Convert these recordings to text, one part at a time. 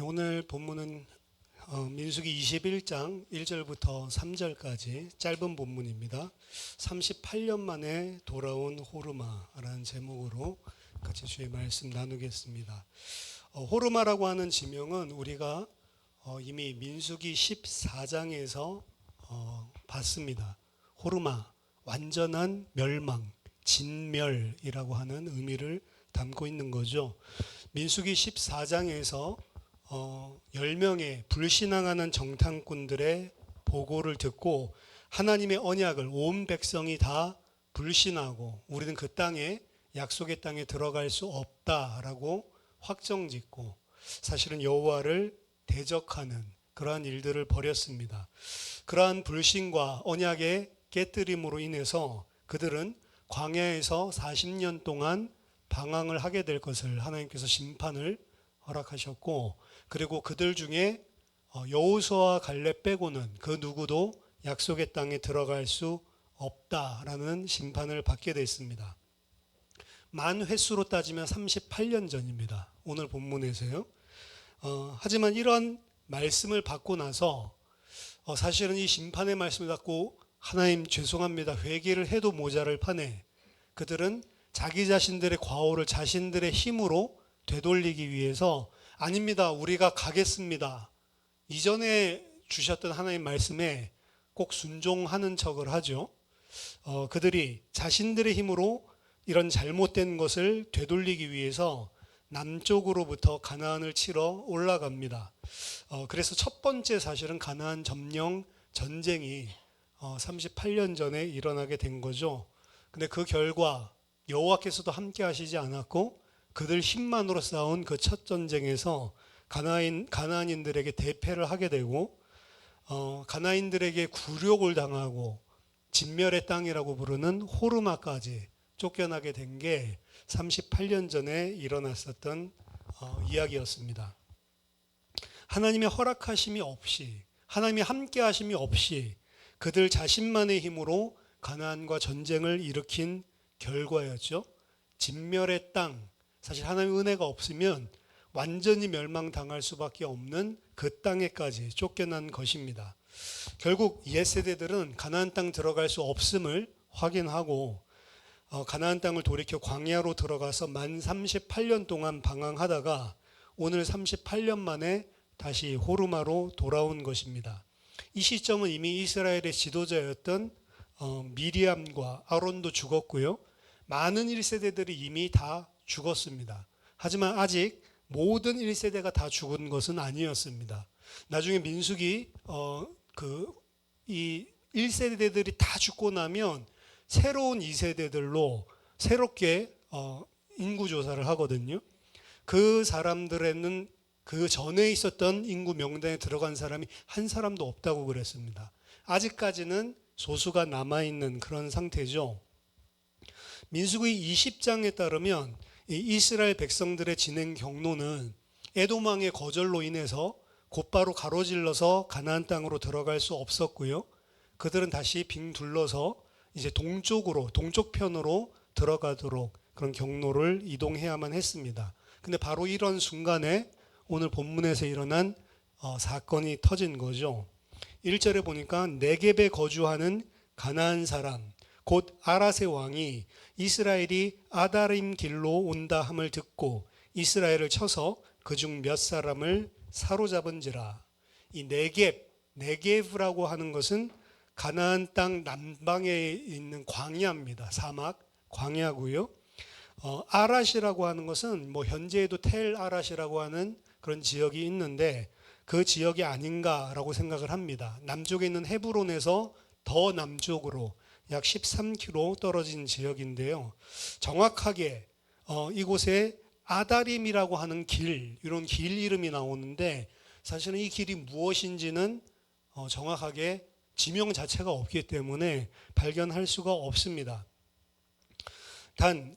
오늘 본문은 민수기 21장 1절부터 3절까지 짧은 본문입니다. 38년 만에 돌아온 호르마라는 제목으로 같이 주의 말씀 나누겠습니다. 호르마라고 하는 지명은 우리가 이미 민수기 14장에서 봤습니다. 호르마, 완전한 멸망, 진멸이라고 하는 의미를 담고 있는 거죠. 민수기 14장에서 10명의 불신앙하는 정탐꾼들의 보고를 듣고 하나님의 언약을 온 백성이 다 불신하고 우리는 그 땅에 약속의 땅에 들어갈 수 없다라고 확정짓고 사실은 여호와를 대적하는 그러한 일들을 벌였습니다. 그러한 불신과 언약의 깨뜨림으로 인해서 그들은 광야에서 40년 동안 방황을 하게 될 것을 하나님께서 심판을 허락하셨고, 그리고 그들 중에 여호수아와 갈렙 빼고는 그 누구도 약속의 땅에 들어갈 수 없다라는 심판을 받게 됐습니다. 만 횟수로 따지면 38년 전입니다. 오늘 본문에서요. 하지만 이런 말씀을 받고 나서 사실은 이 심판의 말씀을 받고 하나님 죄송합니다, 회개를 해도 모자랄 판에 그들은 자기 자신들의 과오를 자신들의 힘으로 되돌리기 위해서 아닙니다, 우리가 가겠습니다, 이전에 주셨던 하나님 말씀에 꼭 순종하는 척을 하죠. 그들이 자신들의 힘으로 이런 잘못된 것을 되돌리기 위해서 남쪽으로부터 가나안을 치러 올라갑니다. 그래서 첫 번째 사실은 가나안 점령 전쟁이 38년 전에 일어나게 된 거죠. 근데 그 결과 여호와께서도 함께 하시지 않았고 그들 힘만으로 싸운 그 첫 전쟁에서 가나안인들에게 대패를 하게 되고 가나안인들에게 굴욕을 당하고 진멸의 땅이라고 부르는 호르마까지 쫓겨나게 된 게 38년 전에 일어났었던 이야기였습니다. 하나님의 허락하심이 없이, 하나님의 함께 하심이 없이 그들 자신만의 힘으로 가나안과 전쟁을 일으킨 결과였죠. 진멸의 땅, 사실 하나님의 은혜가 없으면 완전히 멸망당할 수밖에 없는 그 땅에까지 쫓겨난 것입니다. 결국 옛세대들은 가나안 땅 들어갈 수 없음을 확인하고 가나안 땅을 돌이켜 광야로 들어가서 만 38년 동안 방황하다가 오늘 38년 만에 다시 호르마로 돌아온 것입니다. 이 시점은 이미 이스라엘의 지도자였던 미리암과 아론도 죽었고요. 많은 1세대들이 이미 다 죽었습니다. 하지만 아직 모든 1세대가 다 죽은 것은 아니었습니다. 나중에 민수기 이 1세대들이 다 죽고 나면 새로운 2세대들로 새롭게 인구 조사를 하거든요. 그 사람들에는 그 전에 있었던 인구 명단에 들어간 사람이 한 사람도 없다고 그랬습니다. 아직까지는 소수가 남아있는 그런 상태죠. 민수기 20장에 따르면 이스라엘 백성들의 진행 경로는 에돔왕의 거절로 인해서 곧바로 가로질러서 가나안 땅으로 들어갈 수 없었고요. 그들은 다시 빙 둘러서 이제 동쪽편으로 들어가도록 그런 경로를 이동해야만 했습니다. 근데 바로 이런 순간에 오늘 본문에서 일어난 사건이 터진 거죠. 1절에 보니까 네겝에 거주하는 가나안 사람 곧 아랏의 왕이 이스라엘이 아다림 길로 온다 함을 듣고 이스라엘을 쳐서 그중 몇 사람을 사로잡은지라. 이 네겝이라고 하는 것은 가나안 땅 남방에 있는 광야입니다. 사막 광야고요. 아랏이라고 하는 것은 현재에도 텔 아랏이라고 하는 그런 지역이 있는데 그 지역이 아닌가라고 생각을 합니다. 남쪽에 있는 헤브론에서 더 남쪽으로 약 13km 떨어진 지역인데요. 정확하게 이곳에 아다림이라고 하는 이런 길 이름이 나오는데 사실은 이 길이 무엇인지는 정확하게 지명 자체가 없기 때문에 발견할 수가 없습니다. 단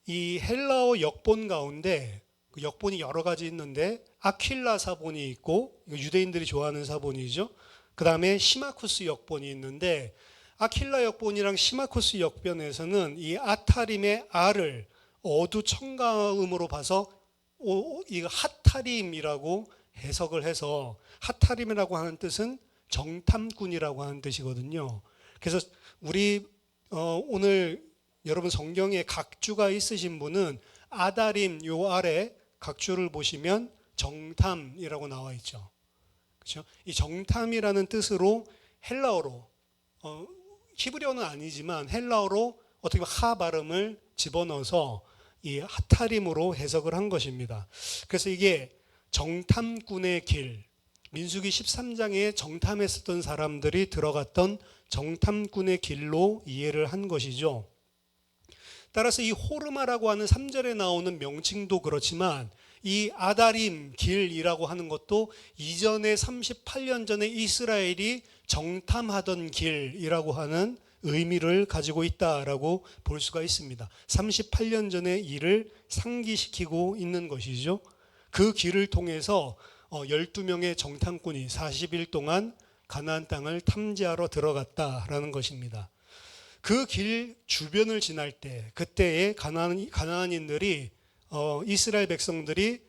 이 헬라어 역본 가운데 그 역본이 여러 가지 있는데 아킬라 사본이 있고 유대인들이 좋아하는 사본이죠. 그 다음에 시마쿠스 역본이 있는데 아킬라 역본이랑 시마쿠스 역본에서는 이 아타림의 아를 어두청가음으로 봐서 이거 핫타림이라고 해석을 해서 하타림이라고 하는 뜻은 정탐꾼이라고 하는 뜻이거든요. 그래서 우리 오늘 여러분 성경에 각주가 있으신 분은 아다림 요 아래 각주를 보시면 정탐이라고 나와 있죠. 그렇죠? 이 정탐이라는 뜻으로 헬라어로 히브리어는 아니지만 헬라어로 어떻게 보면 하 발음을 집어넣어서 이 하타림으로 해석을 한 것입니다. 그래서 이게 정탐꾼의 길, 민수기 13장에 정탐했었던 사람들이 들어갔던 정탐꾼의 길로 이해를 한 것이죠. 따라서 이 호르마라고 하는 3절에 나오는 명칭도 그렇지만 이 아다림 길이라고 하는 것도 이전에 38년 전에 이스라엘이 정탐하던 길이라고 하는 의미를 가지고 있다라고 볼 수가 있습니다. 38년 전의 일을 상기시키고 있는 것이죠. 그 길을 통해서 12명의 정탐꾼이 40일 동안 가나안 땅을 탐지하러 들어갔다라는 것입니다. 그 길 주변을 지날 때 그때의 가나안인들이 이스라엘 백성들이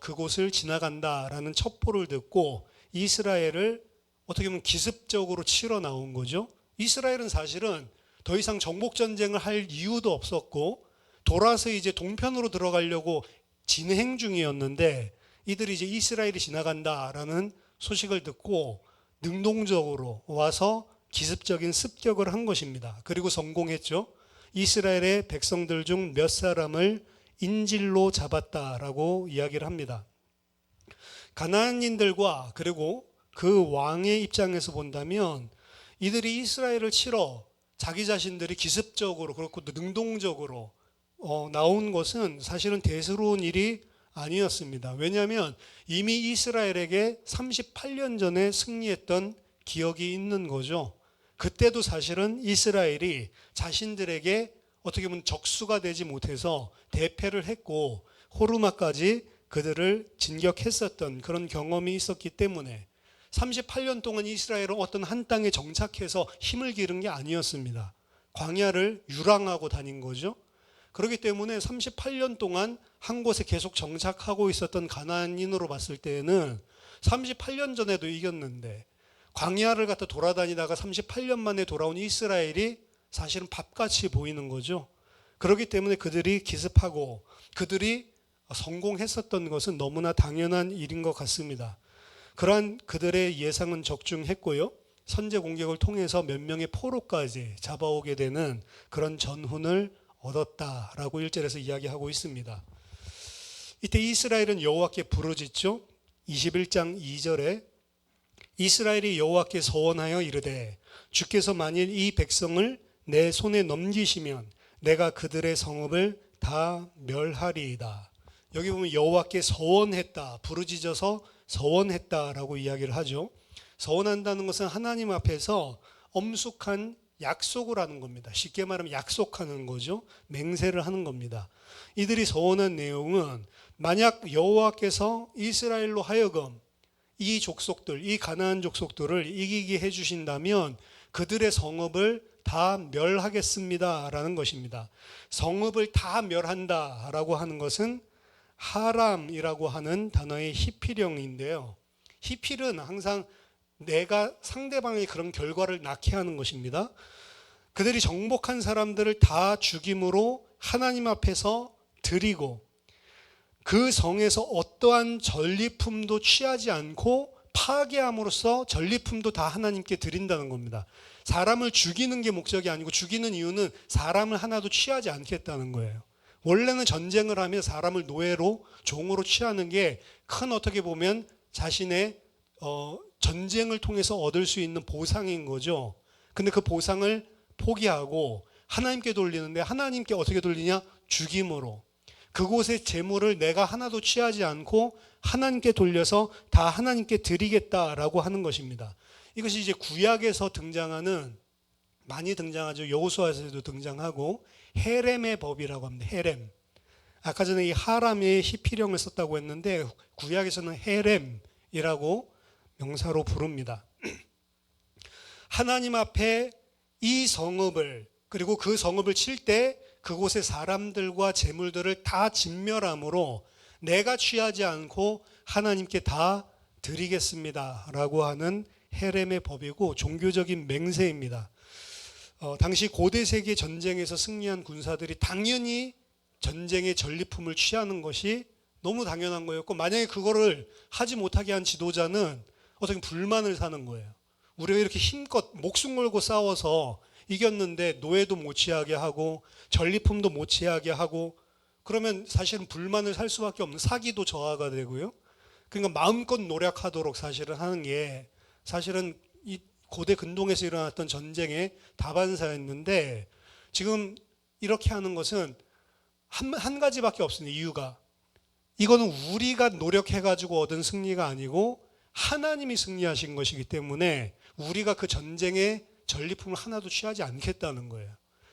그곳을 지나간다라는 첩보를 듣고 이스라엘을 어떻게 보면 기습적으로 치러 나온 거죠. 이스라엘은 사실은 더 이상 정복 전쟁을 할 이유도 없었고 돌아서 이제 동편으로 들어가려고 진행 중이었는데 이들이 이제 이스라엘이 지나간다라는 소식을 듣고 능동적으로 와서 기습적인 습격을 한 것입니다. 그리고 성공했죠. 이스라엘의 백성들 중 몇 사람을 인질로 잡았다라고 이야기를 합니다. 가나안인들과 그리고 그 왕의 입장에서 본다면 이들이 이스라엘을 치러 자기 자신들이 기습적으로 그렇고 능동적으로 나온 것은 사실은 대수로운 일이 아니었습니다. 왜냐하면 이미 이스라엘에게 38년 전에 승리했던 기억이 있는 거죠. 그때도 사실은 이스라엘이 자신들에게 어떻게 보면 적수가 되지 못해서 대패를 했고 호르마까지 그들을 진격했었던 그런 경험이 있었기 때문에 38년 동안 이스라엘은 어떤 한 땅에 정착해서 힘을 기른 게 아니었습니다. 광야를 유랑하고 다닌 거죠. 그렇기 때문에 38년 동안 한 곳에 계속 정착하고 있었던 가나안인으로 봤을 때에는 38년 전에도 이겼는데 광야를 갖다 돌아다니다가 38년 만에 돌아온 이스라엘이 사실은 밥같이 보이는 거죠. 그렇기 때문에 그들이 기습하고 그들이 성공했었던 것은 너무나 당연한 일인 것 같습니다. 그러한 그들의 예상은 적중했고요. 선제 공격을 통해서 몇 명의 포로까지 잡아오게 되는 그런 전훈을 얻었다라고 1절에서 이야기하고 있습니다. 이때 이스라엘은 여호와께 부르짖죠. 21장 2절에 이스라엘이 여호와께 서원하여 이르되 주께서 만일 이 백성을 내 손에 넘기시면 내가 그들의 성읍을 다 멸하리이다. 여기 보면 여호와께 서원했다, 부르짖어서 서원했다라고 이야기를 하죠. 서원한다는 것은 하나님 앞에서 엄숙한 약속을 하는 겁니다. 쉽게 말하면 약속하는 거죠. 맹세를 하는 겁니다. 이들이 서원한 내용은 만약 여호와께서 이스라엘로 하여금 이 족속들, 이 가나안 족속들을 이기게 해주신다면 그들의 성읍을 다 멸하겠습니다라는 것입니다. 성읍을 다 멸한다라고 하는 것은 하람이라고 하는 단어의 히필형인데요. 히필은 항상 내가 상대방의 그런 결과를 낳게 하는 것입니다. 그들이 정복한 사람들을 다 죽임으로 하나님 앞에서 드리고 그 성에서 어떠한 전리품도 취하지 않고 파괴함으로써 전리품도 다 하나님께 드린다는 겁니다. 사람을 죽이는 게 목적이 아니고 죽이는 이유는 사람을 하나도 취하지 않겠다는 거예요. 원래는 전쟁을 하면 사람을 노예로 종으로 취하는 게 큰 어떻게 보면 자신의 전쟁을 통해서 얻을 수 있는 보상인 거죠. 근데 그 보상을 포기하고 하나님께 돌리는데 하나님께 어떻게 돌리냐? 죽임으로. 그곳의 재물을 내가 하나도 취하지 않고 하나님께 돌려서 다 하나님께 드리겠다라고 하는 것입니다. 이것이 이제 구약에서 등장하는, 많이 등장하죠. 여호수아에서도 등장하고 헤렘의 법이라고 합니다. 헤렘. 아까 전에 이 하람의 히필형을 썼다고 했는데 구약에서는 헤렘이라고 명사로 부릅니다. 하나님 앞에 이 성읍을, 그리고 그 성읍을 칠 때 그곳의 사람들과 재물들을 다 진멸함으로 내가 취하지 않고 하나님께 다 드리겠습니다라고 하는 헤렘의 법이고 종교적인 맹세입니다. 당시 고대 세계 전쟁에서 승리한 군사들이 당연히 전쟁의 전리품을 취하는 것이 너무 당연한 거였고, 만약에 그거를 하지 못하게 한 지도자는 어떻게 불만을 사는 거예요. 우리가 이렇게 힘껏 목숨 걸고 싸워서 이겼는데 노예도 못 취하게 하고 전리품도 못 취하게 하고, 그러면 사실은 불만을 살 수밖에 없는, 사기도 저하가 되고요. 그러니까 마음껏 노력하도록 사실은 하는 게 사실은 이 고대 근동에서 일어났던 전쟁의 다반사였는데, 지금 이렇게 하는 것은 한 가지밖에 없습니다. 이유가, 이거는 우리가 노력해가지고 얻은 승리가 아니고 하나님이 승리하신 것이기 때문에 우리가 그 전쟁의 전리품을 하나도 취하지 않겠다는 거예요.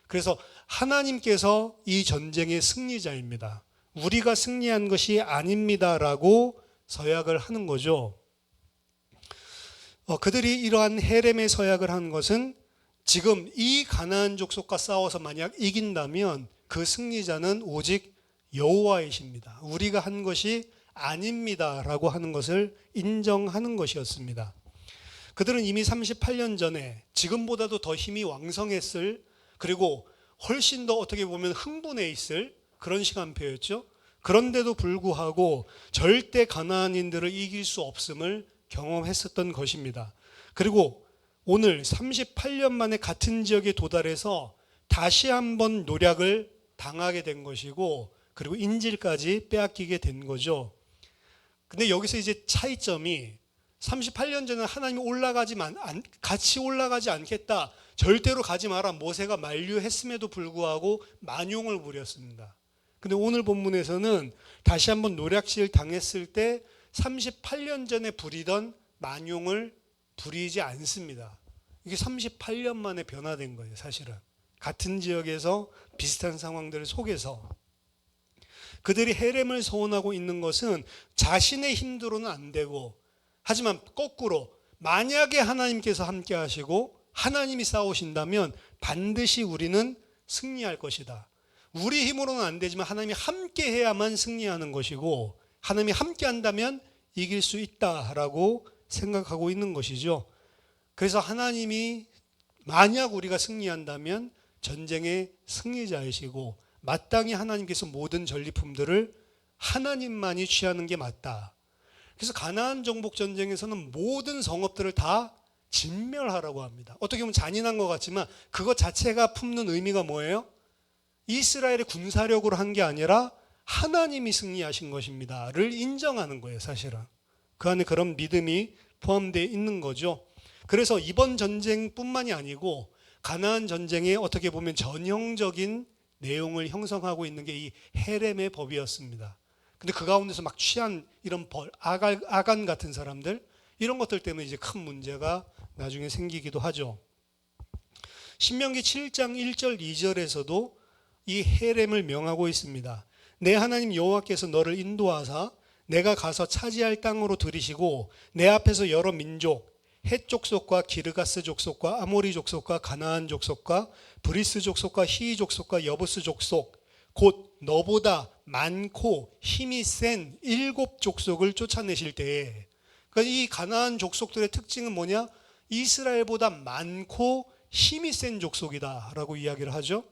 그래서 하나님께서 이 전쟁의 승리자입니다. 우리가 승리한 것이 아닙니다라고 서약을 하는 거죠. 그들이 이러한 헤렘의 서약을 한 것은 지금 이 가나안 족속과 싸워서 만약 이긴다면 그 승리자는 오직 여호와이십니다. 우리가 한 것이 아닙니다라고 하는 것을 인정하는 것이었습니다. 그들은 이미 38년 전에 지금보다도 더 힘이 왕성했을, 그리고 훨씬 더 어떻게 보면 흥분해 있을 그런 시간표였죠. 그런데도 불구하고 절대 가나안인들을 이길 수 없음을 경험했었던 것입니다. 그리고 오늘 38년 만에 같은 지역에 도달해서 다시 한번 노략을 당하게 된 것이고, 그리고 인질까지 빼앗기게 된 거죠. 근데 여기서 이제 차이점이, 38년 전에 하나님이 같이 올라가지 않겠다, 절대로 가지 마라, 모세가 만류했음에도 불구하고 만용을 부렸습니다. 근데 오늘 본문에서는 다시 한번 노략질 당했을 때 38년 전에 부리던 만용을 부리지 않습니다. 이게 38년 만에 변화된 거예요. 사실은 같은 지역에서 비슷한 상황들 속에서 그들이 헤렘을 서원하고 있는 것은 자신의 힘으로는 안 되고, 하지만 거꾸로 만약에 하나님께서 함께 하시고 하나님이 싸우신다면 반드시 우리는 승리할 것이다. 우리 힘으로는 안 되지만 하나님이 함께 해야만 승리하는 것이고, 하나님이 함께 한다면 이길 수 있다라고 생각하고 있는 것이죠. 그래서 하나님이 만약 우리가 승리한다면 전쟁의 승리자이시고, 마땅히 하나님께서 모든 전리품들을 하나님만이 취하는 게 맞다. 그래서 가나안 정복 전쟁에서는 모든 성읍들을 다 진멸하라고 합니다. 어떻게 보면 잔인한 것 같지만 그것 자체가 품는 의미가 뭐예요? 이스라엘의 군사력으로 한 게 아니라 하나님이 승리하신 것입니다를 인정하는 거예요. 사실은 그 안에 그런 믿음이 포함되어 있는 거죠. 그래서 이번 전쟁뿐만이 아니고 가나안 전쟁에 어떻게 보면 전형적인 내용을 형성하고 있는 게 이 헤렘의 법이었습니다. 근데 그 가운데서 막 취한 이런 아간 같은 사람들, 이런 것들 때문에 이제 큰 문제가 나중에 생기기도 하죠. 신명기 7장 1절 2절에서도 이 헤렘을 명하고 있습니다. 내 하나님 여호와께서 너를 인도하사 내가 가서 차지할 땅으로 들이시고 내 앞에서 여러 민족, 헷 족속과 기르가스 족속과 아모리 족속과 가나안 족속과 브리스 족속과 히위 족속과 여부스 족속, 곧 너보다 많고 힘이 센 7 족속을 쫓아내실 때에, 그러니까 이 가나안 족속들의 특징은 뭐냐? 이스라엘보다 많고 힘이 센 족속이다라고 이야기를 하죠.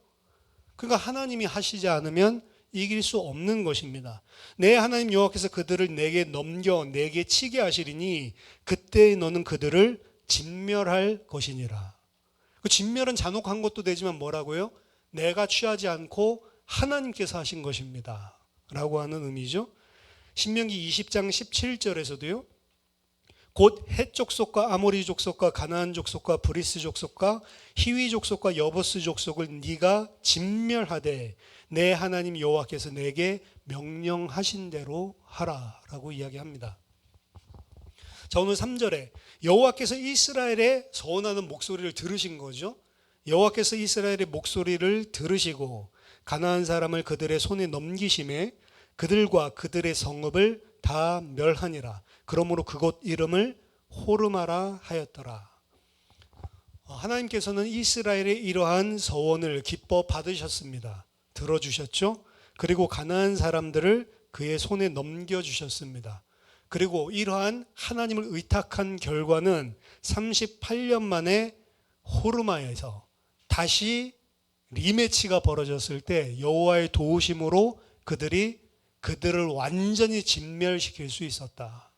그러니까 하나님이 하시지 않으면 이길 수 없는 것입니다. 내 하나님 여호와께서 그들을 내게 넘겨 내게 치게 하시리니 그때 너는 그들을 진멸할 것이니라. 그 진멸은 잔혹한 것도 되지만 뭐라고요? 내가 취하지 않고 하나님께서 하신 것입니다 라고 하는 의미죠. 신명기 20장 17절에서도요, 곧 헷 족속과 아모리 족속과 가나안 족속과 브리스 족속과 히위 족속과 여부스 족속을 네가 진멸하되 내 하나님 여호와께서 내게 명령하신 대로 하라라고 이야기합니다. 자, 오늘 3절에 여호와께서 이스라엘의 서원하는 목소리를 들으신 거죠. 여호와께서 이스라엘의 목소리를 들으시고 가나안 사람을 그들의 손에 넘기심에 그들과 그들의 성읍을 다 멸하니라. 그러므로 그곳 이름을 호르마라 하였더라. 하나님께서는 이스라엘의 이러한 서원을 기뻐 받으셨습니다. 들어주셨죠. 그리고 가나안 사람들을 그의 손에 넘겨주셨습니다. 그리고 이러한 하나님을 의탁한 결과는 38년 만에 호르마에서 다시 리매치가 벌어졌을 때 여호와의 도우심으로 그들을 완전히 진멸시킬 수 있었다.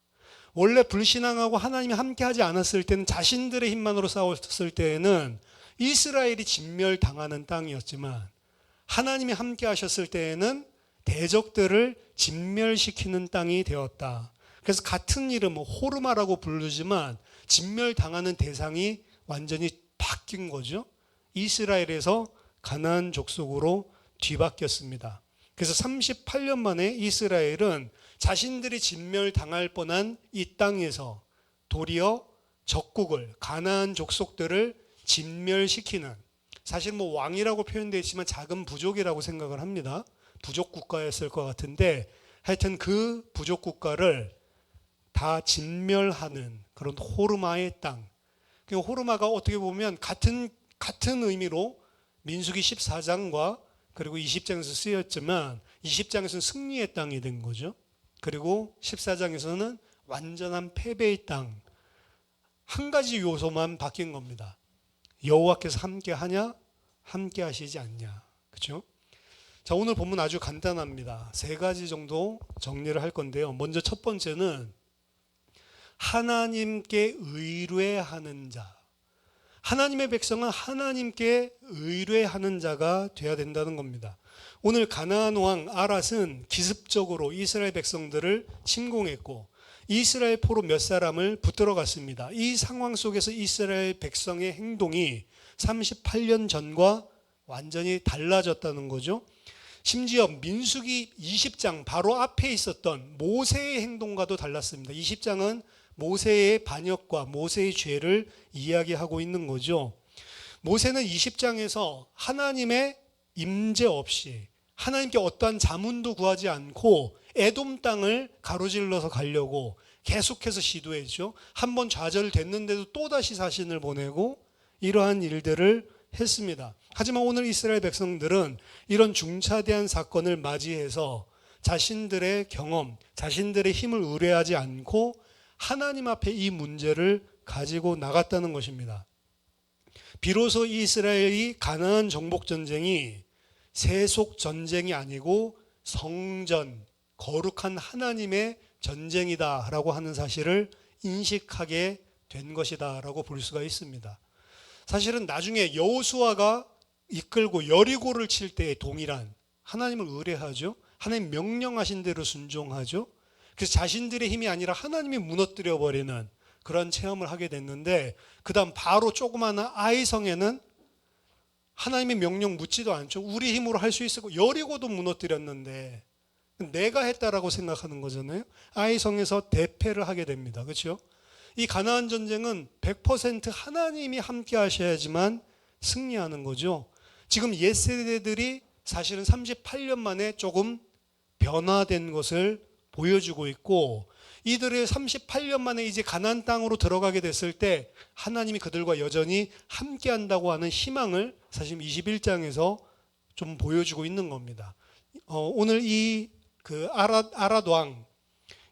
원래 불신앙하고 하나님이 함께하지 않았을 때는, 자신들의 힘만으로 싸웠을 때에는 이스라엘이 진멸당하는 땅이었지만, 하나님이 함께하셨을 때에는 대적들을 진멸시키는 땅이 되었다. 그래서 같은 이름 호르마라고 부르지만 진멸당하는 대상이 완전히 바뀐 거죠. 이스라엘에서 가나안 족속으로 뒤바뀌었습니다. 그래서 38년 만에 이스라엘은 자신들이 진멸당할 뻔한 이 땅에서 도리어 적국을, 가나안 족속들을 진멸시키는, 사실 왕이라고 표현되어 있지만 작은 부족이라고 생각을 합니다. 부족 국가였을 것 같은데, 하여튼 그 부족 국가를 다 진멸하는 그런 호르마의 땅. 호르마가 어떻게 보면 같은 의미로 민수기 14장과 그리고 20장에서 쓰였지만, 20장에서는 승리의 땅이 된 거죠. 그리고 14장에서는 완전한 패배의 땅. 한 가지 요소만 바뀐 겁니다. 여호와께서 함께하냐, 함께하시지 않냐. 그렇죠? 자, 오늘 본문 아주 간단합니다. 3가지 정도 정리를 할 건데요. 먼저 첫 번째는 하나님께 의뢰하는 자. 하나님의 백성은 하나님께 의뢰하는 자가 되어야 된다는 겁니다. 오늘 가나안 왕 아랏은 기습적으로 이스라엘 백성들을 침공했고 이스라엘 포로 몇 사람을 붙들어 갔습니다. 이 상황 속에서 이스라엘 백성의 행동이 38년 전과 완전히 달라졌다는 거죠. 심지어 민수기 20장 바로 앞에 있었던 모세의 행동과도 달랐습니다. 20장은 모세의 반역과 모세의 죄를 이야기하고 있는 거죠. 모세는 20장에서 하나님의 임재 없이, 하나님께 어떠한 자문도 구하지 않고 에돔 땅을 가로질러서 가려고 계속해서 시도했죠. 한번 좌절됐는데도 또다시 자신을 보내고 이러한 일들을 했습니다. 하지만 오늘 이스라엘 백성들은 이런 중차대한 사건을 맞이해서 자신들의 경험, 자신들의 힘을 의뢰하지 않고 하나님 앞에 이 문제를 가지고 나갔다는 것입니다. 비로소 이스라엘이 가나안 정복 전쟁이 세속 전쟁이 아니고 성전, 거룩한 하나님의 전쟁이다라고 하는 사실을 인식하게 된 것이다라고 볼 수가 있습니다. 사실은 나중에 여호수아가 이끌고 여리고를 칠 때의 동일한, 하나님을 의뢰하죠. 하나님 명령하신 대로 순종하죠. 그래서 자신들의 힘이 아니라 하나님이 무너뜨려 버리는 그런 체험을 하게 됐는데, 그 다음 바로 조그마한 아이성에는 하나님의 명령 묻지도 않죠. 우리 힘으로 할 수 있을 거, 여리고도 무너뜨렸는데 내가 했다라고 생각하는 거잖아요. 아이성에서 대패를 하게 됩니다. 그렇죠? 이 가나안 전쟁은 100% 하나님이 함께 하셔야지만 승리하는 거죠. 지금 옛 세대들이 사실은 38년 만에 조금 변화된 것을 보여주고 있고, 이들의 38년 만에 이제 가나안 땅으로 들어가게 됐을 때 하나님이 그들과 여전히 함께 한다고 하는 희망을 사실 21장에서 좀 보여주고 있는 겁니다. 오늘 아랏 왕,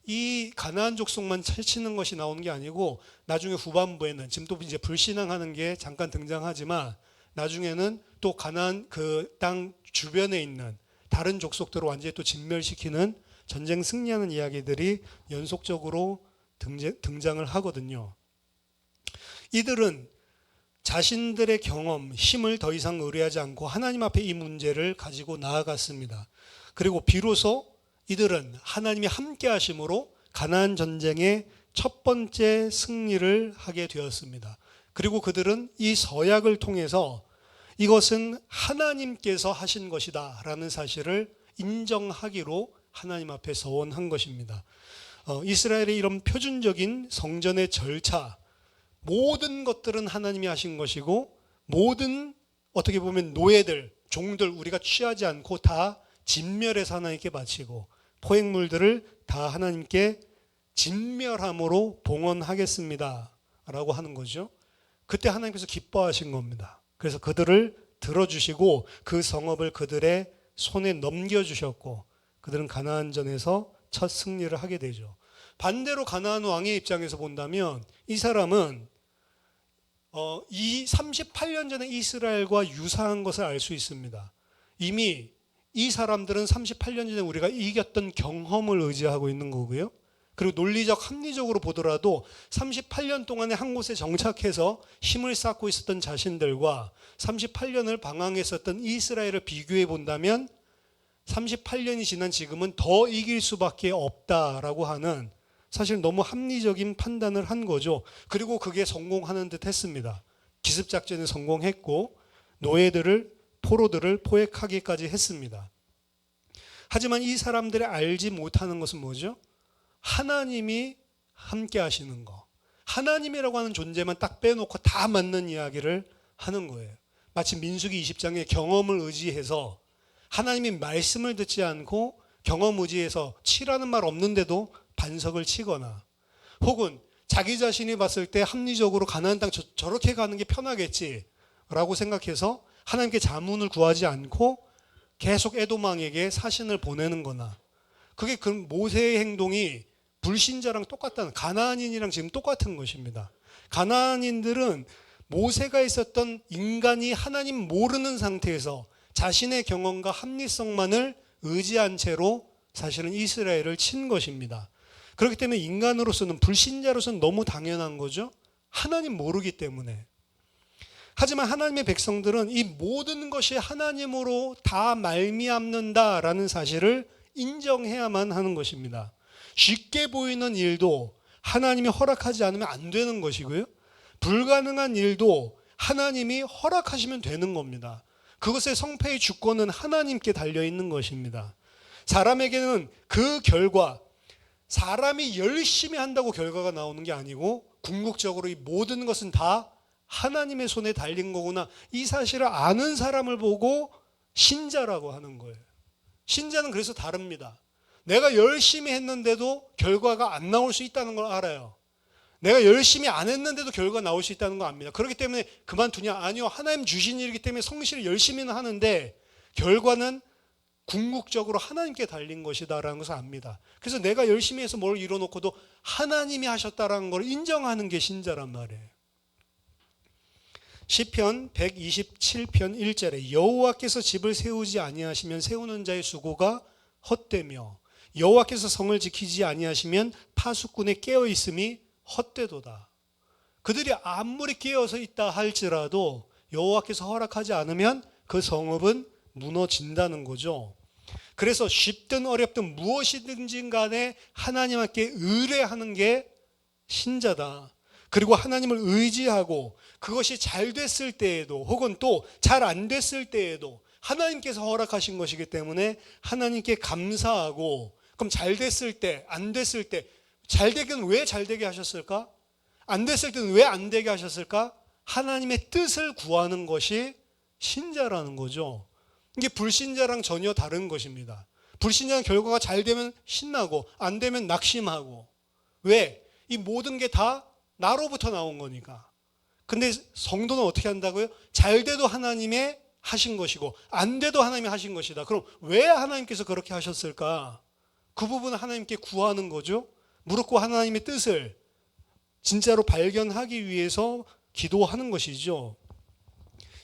이 가나안 족속만 쳐치는 것이 나오는 게 아니고 나중에 후반부에는, 지금 또 이제 불신앙하는 게 잠깐 등장하지만 나중에는 또 가나안 그 땅 주변에 있는 다른 족속들을 완전히 또 진멸시키는 전쟁 승리하는 이야기들이 연속적으로 등장을 하거든요. 이들은 자신들의 경험, 힘을 더 이상 의뢰하지 않고 하나님 앞에 이 문제를 가지고 나아갔습니다. 그리고 비로소 이들은 하나님이 함께 하심으로 가나안 전쟁의 첫 번째 승리를 하게 되었습니다. 그리고 그들은 이 서약을 통해서 이것은 하나님께서 하신 것이다 라는 사실을 인정하기로 하나님 앞에 서원한 것입니다. 이스라엘의 이런 표준적인 성전의 절차, 모든 것들은 하나님이 하신 것이고, 모든 어떻게 보면 노예들, 종들 우리가 취하지 않고 다 진멸해서 하나님께 바치고, 포획물들을 다 하나님께 진멸함으로 봉헌하겠습니다 라고 하는 거죠. 그때 하나님께서 기뻐하신 겁니다. 그래서 그들을 들어주시고 그 성읍을 그들의 손에 넘겨주셨고, 그들은 가나안전에서 첫 승리를 하게 되죠. 반대로 가나안 왕의 입장에서 본다면 이 사람은 이 38년 전에 이스라엘과 유사한 것을 알 수 있습니다. 이미 이 사람들은 38년 전에 우리가 이겼던 경험을 의지하고 있는 거고요. 그리고 논리적 합리적으로 보더라도 38년 동안에 한 곳에 정착해서 힘을 쌓고 있었던 자신들과 38년을 방황했었던 이스라엘을 비교해 본다면 38년이 지난 지금은 더 이길 수밖에 없다라고 하는 사실 너무 합리적인 판단을 한 거죠. 그리고 그게 성공하는 듯 했습니다. 기습작전에 성공했고 포로들을 포획하기까지 했습니다. 하지만 이 사람들이 알지 못하는 것은 뭐죠? 하나님이 함께 하시는 거. 하나님이라고 하는 존재만 딱 빼놓고 다 맞는 이야기를 하는 거예요. 마치 민수기 20장의 경험을 의지해서 하나님이 말씀을 듣지 않고 경험 의지해서 치라는 말 없는데도 반석을 치거나 혹은 자기 자신이 봤을 때 합리적으로 가나안 땅 저렇게 가는 게 편하겠지라고 생각해서 하나님께 자문을 구하지 않고 계속 에돔 왕에게 사신을 보내는 거나 그게 그 모세의 행동이 불신자랑 똑같다는 가나안인이랑 지금 똑같은 것입니다. 가나안인들은 모세가 있었던 인간이 하나님 모르는 상태에서 자신의 경험과 합리성만을 의지한 채로 사실은 이스라엘을 친 것입니다. 그렇기 때문에 인간으로서는 불신자로서는 너무 당연한 거죠. 하나님 모르기 때문에. 하지만 하나님의 백성들은 이 모든 것이 하나님으로 다 말미암는다라는 사실을 인정해야만 하는 것입니다. 쉽게 보이는 일도 하나님이 허락하지 않으면 안 되는 것이고요. 불가능한 일도 하나님이 허락하시면 되는 겁니다. 그것의 성패의 주권은 하나님께 달려있는 것입니다. 사람에게는 그 결과, 사람이 열심히 한다고 결과가 나오는 게 아니고 궁극적으로 이 모든 것은 다 하나님의 손에 달린 거구나. 이 사실을 아는 사람을 보고 신자라고 하는 거예요. 신자는 그래서 다릅니다. 내가 열심히 했는데도 결과가 안 나올 수 있다는 걸 알아요. 내가 열심히 안 했는데도 결과가 나올 수 있다는 걸 압니다. 그렇기 때문에 그만두냐? 아니요. 하나님 주신 일이기 때문에 성실히 열심히는 하는데 결과는 궁극적으로 하나님께 달린 것이다라는 것을 압니다. 그래서 내가 열심히 해서 뭘 이뤄놓고도 하나님이 하셨다라는 걸 인정하는 게 신자란 말이에요. 시편 127편 1절에 여호와께서 집을 세우지 아니하시면 세우는 자의 수고가 헛되며 여호와께서 성을 지키지 아니하시면 파수꾼의 깨어 있음이 헛되도다. 그들이 아무리 깨어서 있다 할지라도 여호와께서 허락하지 않으면 그 성읍은 무너진다는 거죠. 그래서 쉽든 어렵든 무엇이든지 간에 하나님께 의뢰하는 게 신자다. 그리고 하나님을 의지하고 그것이 잘 됐을 때에도 혹은 또 잘 안 됐을 때에도 하나님께서 허락하신 것이기 때문에 하나님께 감사하고 그럼 잘 됐을 때, 안 됐을 때 잘 되기는 왜 잘 되게 하셨을까? 안 됐을 때는 왜 안 되게 하셨을까? 하나님의 뜻을 구하는 것이 신자라는 거죠. 이게 불신자랑 전혀 다른 것입니다. 불신자는 결과가 잘 되면 신나고 안 되면 낙심하고. 왜? 이 모든 게 다 나로부터 나온 거니까. 근데 성도는 어떻게 한다고요? 잘 돼도 하나님의 하신 것이고 안 돼도 하나님이 하신 것이다. 그럼 왜 하나님께서 그렇게 하셨을까? 그 부분을 하나님께 구하는 거죠. 무릎 꿇고 하나님의 뜻을 진짜로 발견하기 위해서 기도하는 것이죠.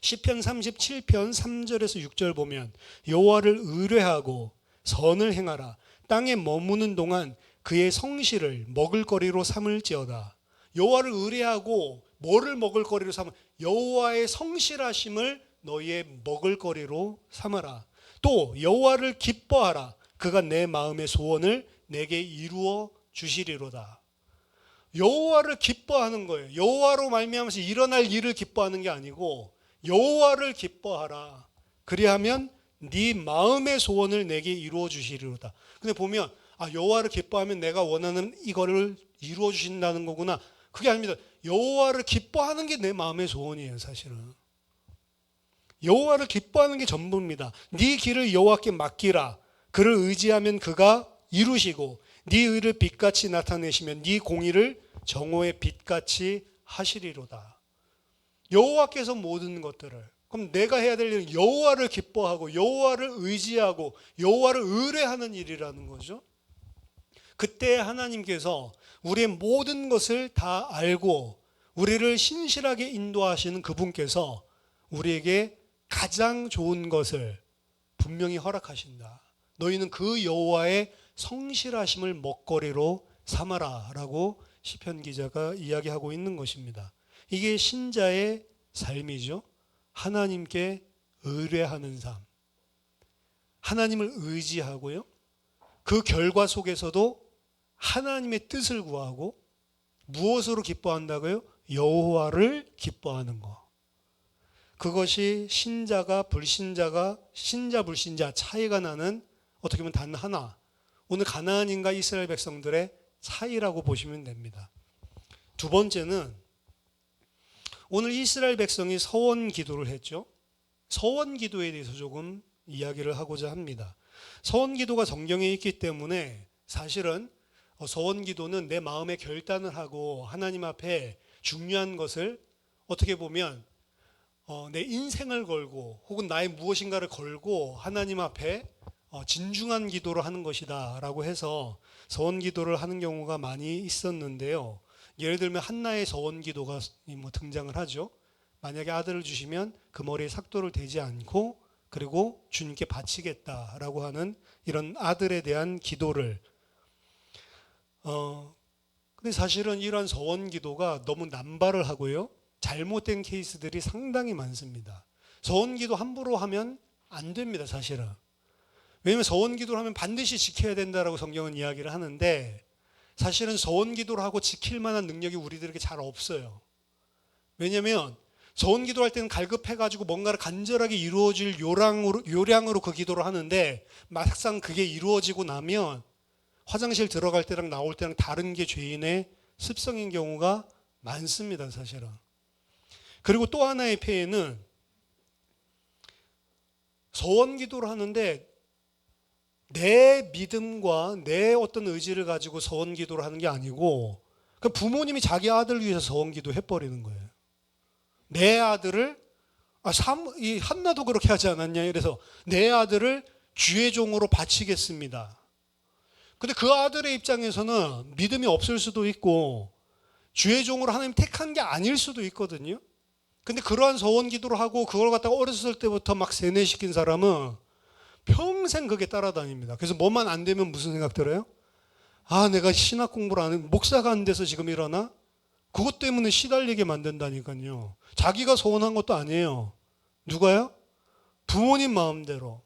시편 37편 3절에서 6절 보면 여호와를 의뢰하고 선을 행하라. 땅에 머무는 동안 그의 성실을 먹을거리로 삼을지어다. 여호와를 의뢰하고 뭐를 먹을거리로 삼아? 여호와의 성실하심을 너희의 먹을거리로 삼아라. 또 여호와를 기뻐하라. 그가 내 마음의 소원을 내게 이루어 주시리로다. 여호와를 기뻐하는 거예요. 여호와로 말미암아서 일어날 일을 기뻐하는 게 아니고 여호와를 기뻐하라. 그리하면 네 마음의 소원을 내게 이루어 주시리로다. 근데 보면 여호와를 기뻐하면 내가 원하는 이거를 이루어 주신다는 거구나. 그게 아닙니다. 여호와를 기뻐하는 게 내 마음의 소원이에요, 사실은. 여호와를 기뻐하는 게 전부입니다. 네 길을 여호와께 맡기라. 그를 의지하면 그가 이루시고 네 의를 빛같이 나타내시면 네 공의를 정오의 빛같이 하시리로다. 여호와께서 모든 것들을, 그럼 내가 해야 될 일은 여호와를 기뻐하고 여호와를 의지하고 여호와를 의뢰하는 일이라는 거죠. 그때 하나님께서 우리의 모든 것을 다 알고 우리를 신실하게 인도하시는 그분께서 우리에게 가장 좋은 것을 분명히 허락하신다. 너희는 그 여호와의 성실하심을 먹거리로 삼아라 라고 시편 기자가 이야기하고 있는 것입니다. 이게 신자의 삶이죠. 하나님께 의뢰하는 삶, 하나님을 의지하고요, 그 결과 속에서도 하나님의 뜻을 구하고 무엇으로 기뻐한다고요? 여호와를 기뻐하는 것. 그것이 신자가 불신자가, 신자 불신자 차이가 나는 어떻게 보면 단 하나, 오늘 가나안인과 이스라엘 백성들의 차이라고 보시면 됩니다. 두 번째는 오늘 이스라엘 백성이 서원 기도를 했죠. 서원 기도에 대해서 조금 이야기를 하고자 합니다. 서원 기도가 성경에 있기 때문에 사실은 서원 기도는 내 마음의 결단을 하고 하나님 앞에 중요한 것을 어떻게 보면 내 인생을 걸고 혹은 나의 무엇인가를 걸고 하나님 앞에 진중한 기도를 하는 것이다 라고 해서 서원 기도를 하는 경우가 많이 있었는데요. 예를 들면 한나의 서원 기도가 등장을 하죠. 만약에 아들을 주시면 그 머리에 삭도를 대지 않고 그리고 주님께 바치겠다라고 하는 이런 아들에 대한 기도를 근데 사실은 이러한 서원 기도가 너무 남발을 하고요, 잘못된 케이스들이 상당히 많습니다. 서원 기도 함부로 하면 안 됩니다, 사실은. 왜냐하면 서원 기도를 하면 반드시 지켜야 된다라고 성경은 이야기를 하는데 사실은 서원 기도를 하고 지킬 만한 능력이 우리들에게 잘 없어요. 왜냐하면 서원 기도할 때는 갈급해가지고 뭔가를 간절하게 이루어질 요량으로 그 기도를 하는데 막상 그게 이루어지고 나면 화장실 들어갈 때랑 나올 때랑 다른 게 죄인의 습성인 경우가 많습니다, 사실은. 그리고 또 하나의 폐해는 서원 기도를 하는데 내 믿음과 내 어떤 의지를 가지고 서원 기도를 하는 게 아니고 부모님이 자기 아들을 위해서 서원 기도 해버리는 거예요. 내 아들을 이 한나도 그렇게 하지 않았냐, 이래서 내 아들을 주의 종으로 바치겠습니다. 근데 그 아들의 입장에서는 믿음이 없을 수도 있고 주의 종으로 하나님 택한 게 아닐 수도 있거든요. 근데 그러한 서원 기도를 하고 그걸 갖다가 어렸을 때부터 막 세뇌시킨 사람은 평생 그게 따라다닙니다. 그래서 뭐만 안 되면 무슨 생각 들어요? 내가 신학 공부를 안 해, 목사가 안 돼서 지금 이러나? 그것 때문에 시달리게 만든다니까요. 자기가 소원한 것도 아니에요. 누가요? 부모님 마음대로.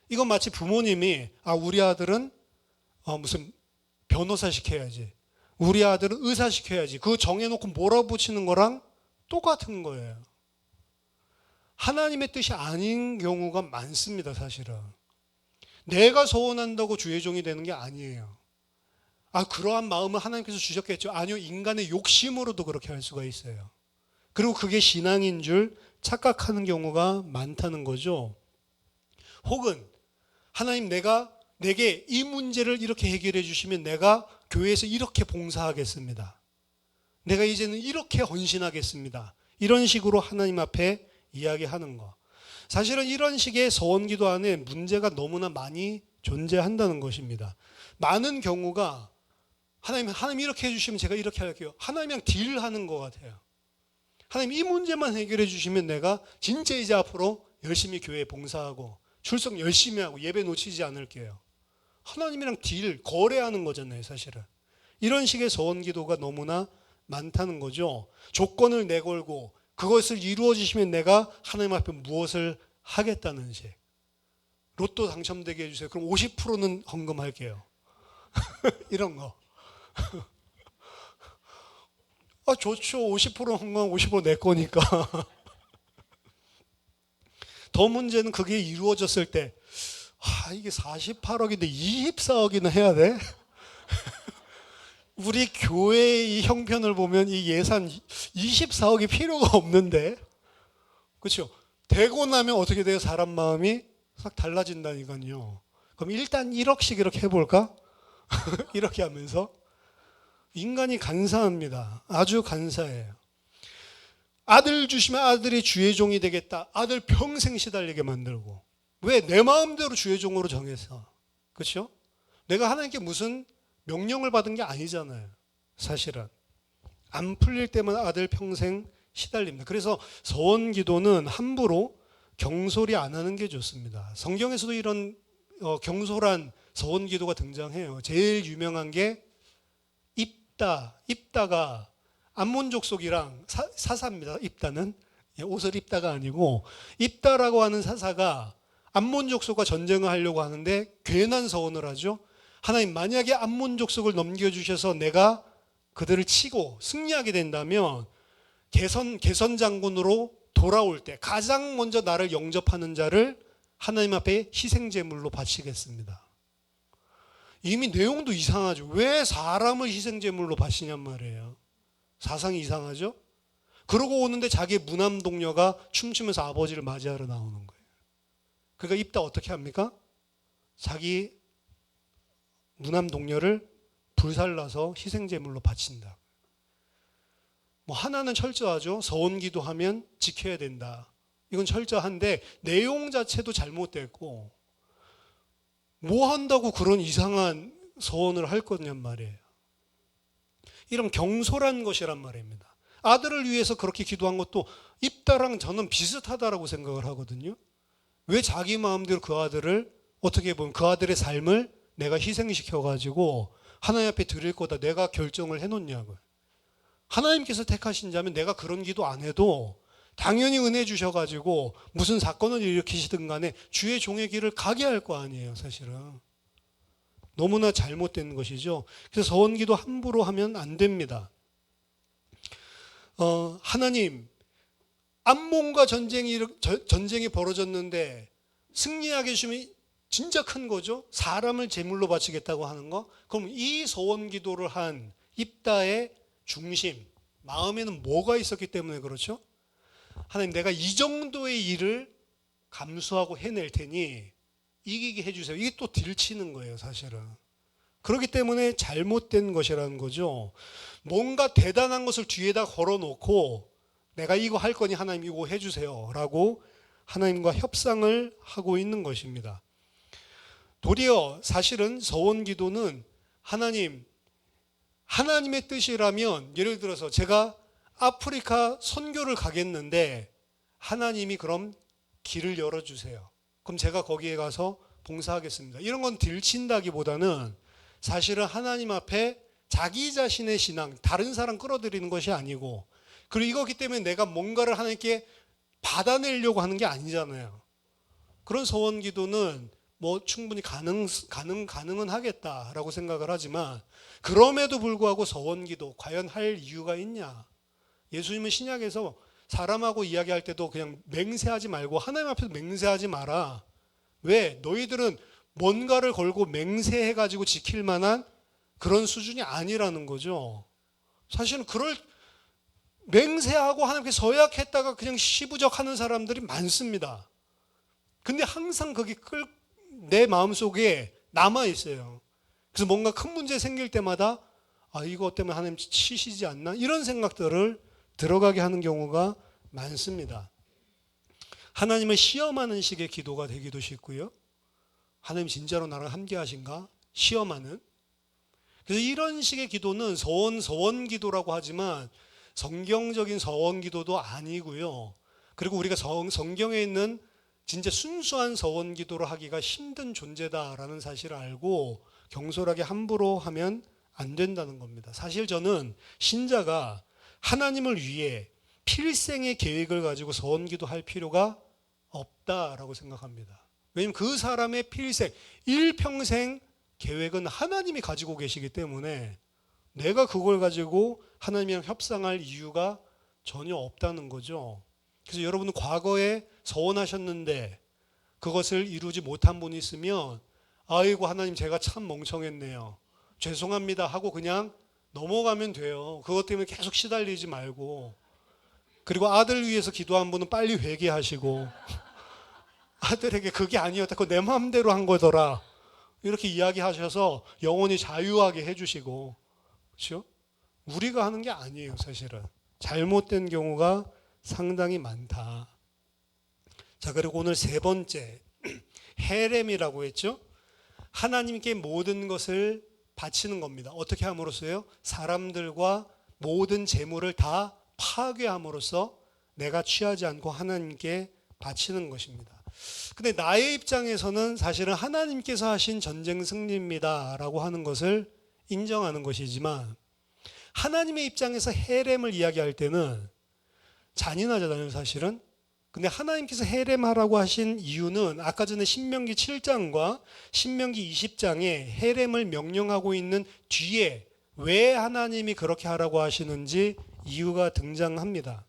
이건 마치 부모님이 우리 아들은 무슨 변호사 시켜야지, 우리 아들은 의사 시켜야지, 그거 정해놓고 몰아붙이는 거랑 똑같은 거예요. 하나님의 뜻이 아닌 경우가 많습니다, 사실은. 내가 소원한다고 주의 종이 되는 게 아니에요. 그러한 마음을 하나님께서 주셨겠죠. 아니요, 인간의 욕심으로도 그렇게 할 수가 있어요. 그리고 그게 신앙인 줄 착각하는 경우가 많다는 거죠. 혹은 하나님, 내게 이 문제를 이렇게 해결해 주시면 내가 교회에서 이렇게 봉사하겠습니다. 내가 이제는 이렇게 헌신하겠습니다. 이런 식으로 하나님 앞에 이야기하는 거. 사실은 이런 식의 서원 기도 안에 문제가 너무나 많이 존재한다는 것입니다. 많은 경우가 하나님 이렇게 해주시면 제가 이렇게 할게요. 하나님이랑 딜하는 것 같아요. 하나님 이 문제만 해결해 주시면 내가 진짜 이제 앞으로 열심히 교회에 봉사하고 출석 열심히 하고 예배 놓치지 않을게요. 하나님이랑 거래하는 거잖아요, 사실은. 이런 식의 서원 기도가 너무나 많다는 거죠. 조건을 내걸고 그것을 이루어 주시면 내가 하나님 앞에 무엇을 하겠다는 식. 로또 당첨되게 해주세요. 그럼 50%는 헌금할게요. 이런 거. 좋죠. 50% 헌금, 50% 내 거니까. 더 문제는 그게 이루어졌을 때 이게 48억인데 24억이나 해야 돼? 우리 교회의 이 형편을 보면 이 예산 24억이 필요가 없는데, 그렇죠? 되고 나면 어떻게 돼요? 사람 마음이 싹 달라진다니까요. 그럼 일단 1억씩 이렇게 해볼까? 이렇게 하면서 인간이 간사합니다. 아주 간사해요. 아들 주시면 아들이 주의 종이 되겠다. 아들 평생 시달리게 만들고. 왜? 내 마음대로 주의 종으로 정해서. 그렇죠? 내가 하나님께 무슨 명령을 받은 게 아니잖아요. 사실은 안 풀릴 때만 아들 평생 시달립니다. 그래서 서원 기도는 함부로 경솔히 안 하는 게 좋습니다. 성경에서도 이런 경솔한 서원 기도가 등장해요. 제일 유명한 게 입다가 암몬 족속이랑 사사입니다. 입다는 옷을 입다가 아니고 입다라고 하는 사사가 암몬 족속과 전쟁을 하려고 하는데 괜한 서원을 하죠. 하나님, 만약에 암몬 족속을 넘겨주셔서 내가 그들을 치고 승리하게 된다면 개선 장군으로 돌아올 때 가장 먼저 나를 영접하는 자를 하나님 앞에 희생 제물로 바치겠습니다. 이미 내용도 이상하죠. 왜 사람을 희생 제물로 바치냔 말이에요. 사상이 이상하죠. 그러고 오는데 자기의 무남 동료가 춤추면서 아버지를 맞이하러 나오는 거예요. 그러니까 입다 어떻게 합니까? 자기 무남 동료를 불살라서 희생 제물로 바친다. 뭐 하나는 철저하죠. 서원 기도하면 지켜야 된다. 이건 철저한데 내용 자체도 잘못됐고 뭐 한다고 그런 이상한 서원을 할 거냔 말이에요. 이런 경솔한 것이란 말입니다. 아들을 위해서 그렇게 기도한 것도 입다랑 저는 비슷하다라고 생각을 하거든요. 왜 자기 마음대로 그 아들을 어떻게 보면 그 아들의 삶을 내가 희생시켜가지고 하나님 앞에 드릴 거다 내가 결정을 해놓냐고요. 하나님께서 택하신 자면 내가 그런 기도 안 해도 당연히 은혜 주셔가지고 무슨 사건을 일으키시든 간에 주의 종의 길을 가게 할 거 아니에요. 사실은 너무나 잘못된 것이죠. 그래서 서원기도 함부로 하면 안 됩니다. 하나님, 암몬과 전쟁이 벌어졌는데 승리하게 해주시면 진짜 큰 거죠. 사람을 제물로 바치겠다고 하는 거. 그럼 이 서원기도를 한 입다의 중심, 마음에는 뭐가 있었기 때문에 그렇죠? 하나님, 내가 이 정도의 일을 감수하고 해낼 테니 이기게 해주세요. 이게 또 들치는 거예요, 사실은. 그렇기 때문에 잘못된 것이라는 거죠. 뭔가 대단한 것을 뒤에다 걸어놓고 내가 이거 할 거니 하나님 이거 해주세요 라고 하나님과 협상을 하고 있는 것입니다. 도리어 사실은 서원기도는 하나님의 뜻이라면, 예를 들어서 제가 아프리카 선교를 가겠는데 하나님이 그럼 길을 열어주세요. 그럼 제가 거기에 가서 봉사하겠습니다. 이런 건 들친다기보다는 사실은 하나님 앞에 자기 자신의 신앙, 다른 사람 끌어들이는 것이 아니고, 그리고 이거기 때문에 내가 뭔가를 하나님께 받아내려고 하는 게 아니잖아요. 그런 서원 기도는 뭐 충분히 가능은 하겠다라고 생각을 하지만, 그럼에도 불구하고 서원 기도 과연 할 이유가 있냐? 예수님은 신약에서 사람하고 이야기할 때도 그냥 맹세하지 말고 하나님 앞에서 맹세하지 마라. 왜? 너희들은 뭔가를 걸고 맹세해가지고 지킬 만한 그런 수준이 아니라는 거죠. 사실은 그럴 맹세하고 하나님께 서약했다가 그냥 시부적하는 사람들이 많습니다. 근데 항상 그게 내 마음속에 남아있어요. 그래서 뭔가 큰 문제 생길 때마다 이거 때문에 하나님 치시지 않나? 이런 생각들을 들어가게 하는 경우가 많습니다. 하나님을 시험하는 식의 기도가 되기도 쉽고요. 하나님 진짜로 나랑 함께 하신가? 시험하는. 그래서 이런 식의 기도는 서원 기도라고 하지만 성경적인 서원 기도도 아니고요. 그리고 우리가 성경에 있는 진짜 순수한 서원 기도를 하기가 힘든 존재다라는 사실을 알고 경솔하게 함부로 하면 안 된다는 겁니다. 사실 저는 신자가 하나님을 위해 필생의 계획을 가지고 서원 기도할 필요가 없다라고 생각합니다. 왜냐하면 그 사람의 필생, 일평생 계획은 하나님이 가지고 계시기 때문에 내가 그걸 가지고 하나님이랑 협상할 이유가 전혀 없다는 거죠. 그래서 여러분은 과거에 서원하셨는데 그것을 이루지 못한 분이 있으면 아이고 하나님 제가 참 멍청했네요. 죄송합니다 하고 그냥 넘어가면 돼요. 그것 때문에 계속 시달리지 말고. 그리고 아들 위해서 기도한 분은 빨리 회개하시고 아들에게 그게 아니었다. 그거 내 마음대로 한 거더라. 이렇게 이야기하셔서 영원히 자유하게 해주시고. 그렇죠? 우리가 하는 게 아니에요, 사실은. 잘못된 경우가 상당히 많다. 자, 그리고 오늘 세 번째 헤렘이라고 했죠. 하나님께 모든 것을 바치는 겁니다. 어떻게 함으로써요? 사람들과 모든 재물을 다 파괴함으로써 내가 취하지 않고 하나님께 바치는 것입니다. 근데 나의 입장에서는 사실은 하나님께서 하신 전쟁 승리입니다 라고 하는 것을 인정하는 것이지만, 하나님의 입장에서 헤렘을 이야기할 때는 잔인하잖아요 사실은. 근데 하나님께서 헤렘하라고 하신 이유는 아까 전에 신명기 7장과 신명기 20장에 헤렘을 명령하고 있는 뒤에 왜 하나님이 그렇게 하라고 하시는지 이유가 등장합니다.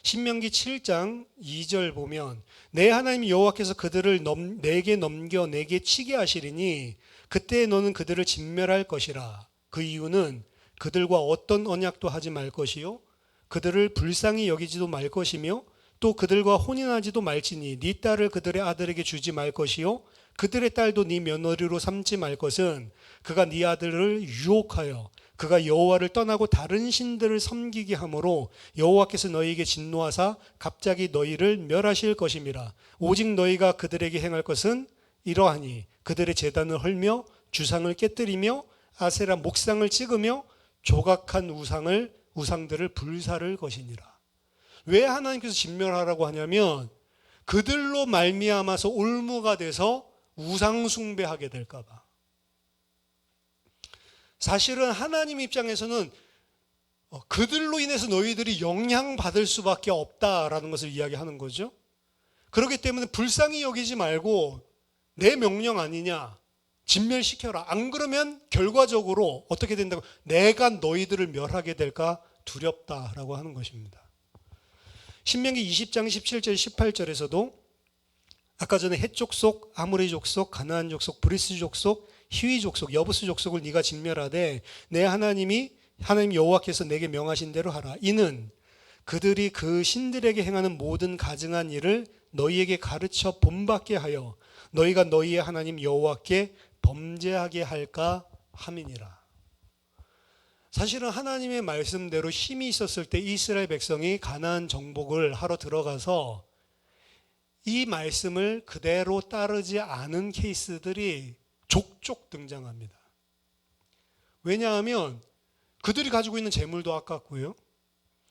신명기 7장 2절 보면 내 하나님 여호와께서 그들을 내게 넘겨 내게 치게 하시리니 그때 너는 그들을 진멸할 것이라. 그 이유는 그들과 어떤 언약도 하지 말 것이요 그들을 불쌍히 여기지도 말 것이며 또 그들과 혼인하지도 말지니 네 딸을 그들의 아들에게 주지 말 것이요 그들의 딸도 네 며느리로 삼지 말 것은 그가 네 아들을 유혹하여 그가 여호와를 떠나고 다른 신들을 섬기게 하므로 여호와께서 너희에게 진노하사 갑자기 너희를 멸하실 것임이라. 오직 너희가 그들에게 행할 것은 이러하니 그들의 제단을 헐며 주상을 깨뜨리며 아세라 목상을 찍으며 조각한 우상들을 불사를 것이니라. 왜 하나님께서 진멸하라고 하냐면 그들로 말미암아서 올무가 돼서 우상 숭배하게 될까 봐. 사실은 하나님 입장에서는 그들로 인해서 너희들이 영향받을 수밖에 없다라는 것을 이야기하는 거죠. 그렇기 때문에 불쌍히 여기지 말고 내 명령 아니냐, 진멸시켜라. 안 그러면 결과적으로 어떻게 된다고? 내가 너희들을 멸하게 될까 두렵다라고 하는 것입니다. 신명기 20장 17절 18절에서도 아까 전에 헷 족속, 아모리 족속, 가나안 족속, 브리스 족속, 히위 족속, 여부스 족속을 네가 진멸하되 내 하나님 여호와께서 내게 명하신 대로 하라. 이는 그들이 그 신들에게 행하는 모든 가증한 일을 너희에게 가르쳐 본받게 하여 너희가 너희의 하나님 여호와께 범죄하게 할까 함이니라. 사실은 하나님의 말씀대로 힘이 있었을 때 이스라엘 백성이 가나안 정복을 하러 들어가서 이 말씀을 그대로 따르지 않은 케이스들이 족족 등장합니다. 왜냐하면 그들이 가지고 있는 재물도 아깝고요.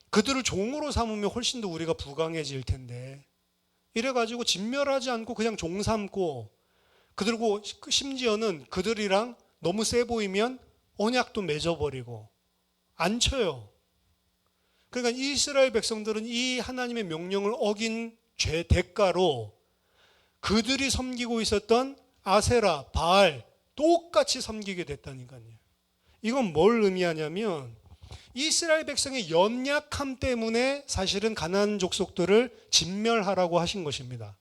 그들을 종으로 삼으면 훨씬 더 우리가 부강해질 텐데 이래가지고 진멸하지 않고 그냥 종 삼고 그들고 심지어는 그들이랑 너무 세 보이면 언약도 맺어버리고 안 쳐요. 그러니까 이스라엘 백성들은 이 하나님의 명령을 어긴 죄 대가로 그들이 섬기고 있었던 아세라, 바알 똑같이 섬기게 됐다니까요. 이건 뭘 의미하냐면 이스라엘 백성의 연약함 때문에 사실은 가나안 족속들을 진멸하라고 하신 것입니다.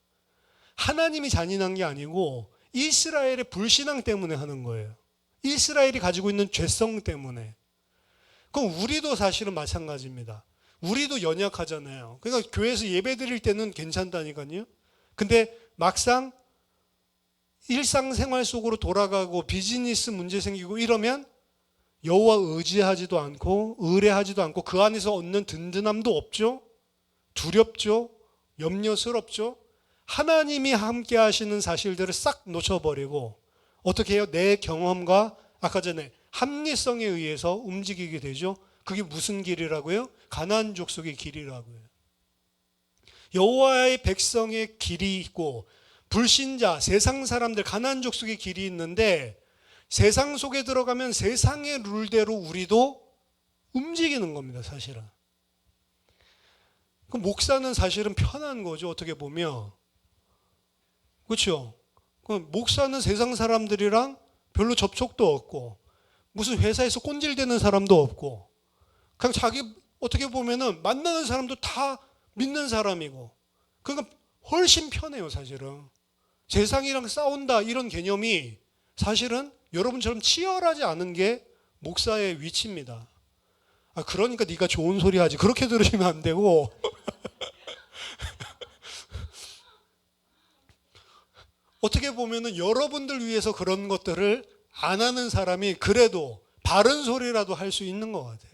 하나님이 잔인한 게 아니고 이스라엘의 불신앙 때문에 하는 거예요. 이스라엘이 가지고 있는 죄성 때문에. 그럼 우리도 사실은 마찬가지입니다. 우리도 연약하잖아요. 그러니까 교회에서 예배 드릴 때는 괜찮다니까요. 근데 막상 일상생활 속으로 돌아가고 비즈니스 문제 생기고 이러면 여호와 의지하지도 않고 의뢰하지도 않고 그 안에서 얻는 든든함도 없죠. 두렵죠. 염려스럽죠. 하나님이 함께 하시는 사실들을 싹 놓쳐버리고 어떻게 해요? 내 경험과 아까 전에 합리성에 의해서 움직이게 되죠. 그게 무슨 길이라고요? 가나안 족속의 길이라고요. 여호와의 백성의 길이 있고 불신자, 세상 사람들, 가나안 족속의 길이 있는데 세상 속에 들어가면 세상의 룰대로 우리도 움직이는 겁니다, 사실은. 그 목사는 사실은 편한 거죠, 어떻게 보면. 그렇죠? 목사는 세상 사람들이랑 별로 접촉도 없고 무슨 회사에서 꼰질대는 사람도 없고 그냥 자기 어떻게 보면은 만나는 사람도 다 믿는 사람이고 그러니까 훨씬 편해요, 사실은. 세상이랑 싸운다 이런 개념이 사실은 여러분처럼 치열하지 않은 게 목사의 위치입니다. 그러니까 네가 좋은 소리 하지 그렇게 들으시면 안 되고 어떻게 보면은 여러분들 위해서 그런 것들을 안 하는 사람이 그래도 바른 소리라도 할 수 있는 것 같아요.